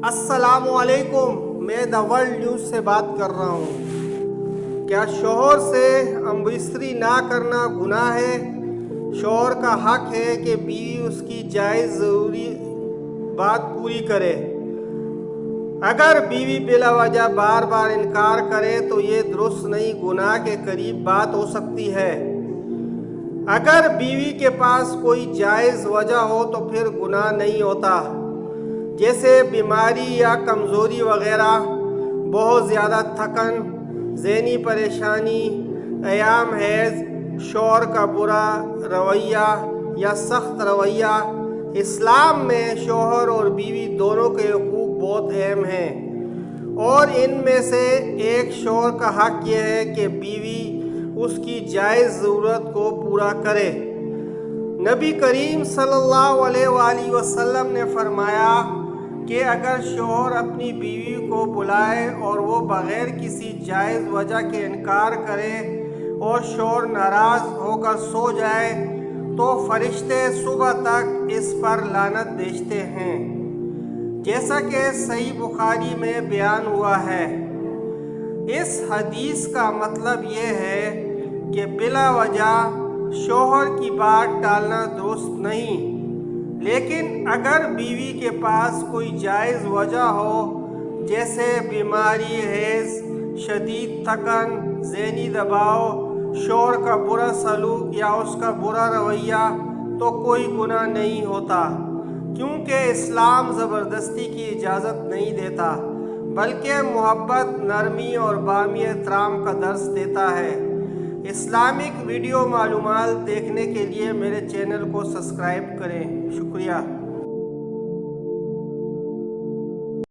السلام علیکم، میں دا ورلڈ نیوز سے بات کر رہا ہوں۔ کیا شوہر سے ہم بستری نہ کرنا گناہ ہے؟ شوہر کا حق ہے کہ بیوی اس کی جائز ضروری بات پوری کرے۔ اگر بیوی بلا وجہ بار بار انکار کرے تو یہ درست نہیں، گناہ کے قریب بات ہو سکتی ہے۔ اگر بیوی کے پاس کوئی جائز وجہ ہو تو پھر گناہ نہیں ہوتا، جیسے بیماری یا کمزوری وغیرہ، بہت زیادہ تھکن، ذہنی پریشانی، ایام حیض، شوہر کا برا رویہ یا سخت رویہ۔ اسلام میں شوہر اور بیوی دونوں کے حقوق بہت اہم ہیں، اور ان میں سے ایک شوہر کا حق یہ ہے کہ بیوی اس کی جائز ضرورت کو پورا کرے۔ نبی کریم صلی اللہ علیہ وآلہ وسلم نے فرمایا کہ اگر شوہر اپنی بیوی کو بلائے اور وہ بغیر کسی جائز وجہ کے انکار کرے اور شوہر ناراض ہو کر سو جائے تو فرشتے صبح تک اس پر لعنت بھیجتے ہیں، جیسا کہ صحیح بخاری میں بیان ہوا ہے۔ اس حدیث کا مطلب یہ ہے کہ بلا وجہ شوہر کی بات ٹالنا درست نہیں، لیکن اگر بیوی کے پاس کوئی جائز وجہ ہو، جیسے بیماری، حیض، شدید تھکن، ذہنی دباؤ، شوہر کا برا سلوک یا اس کا برا رویہ، تو کوئی گناہ نہیں ہوتا، کیونکہ اسلام زبردستی کی اجازت نہیں دیتا، بلکہ محبت، نرمی اور باہمی احترام کا درس دیتا ہے۔ اسلامک ویڈیو معلومات دیکھنے کے لیے میرے چینل کو سبسکرائب کریں۔ شکریہ۔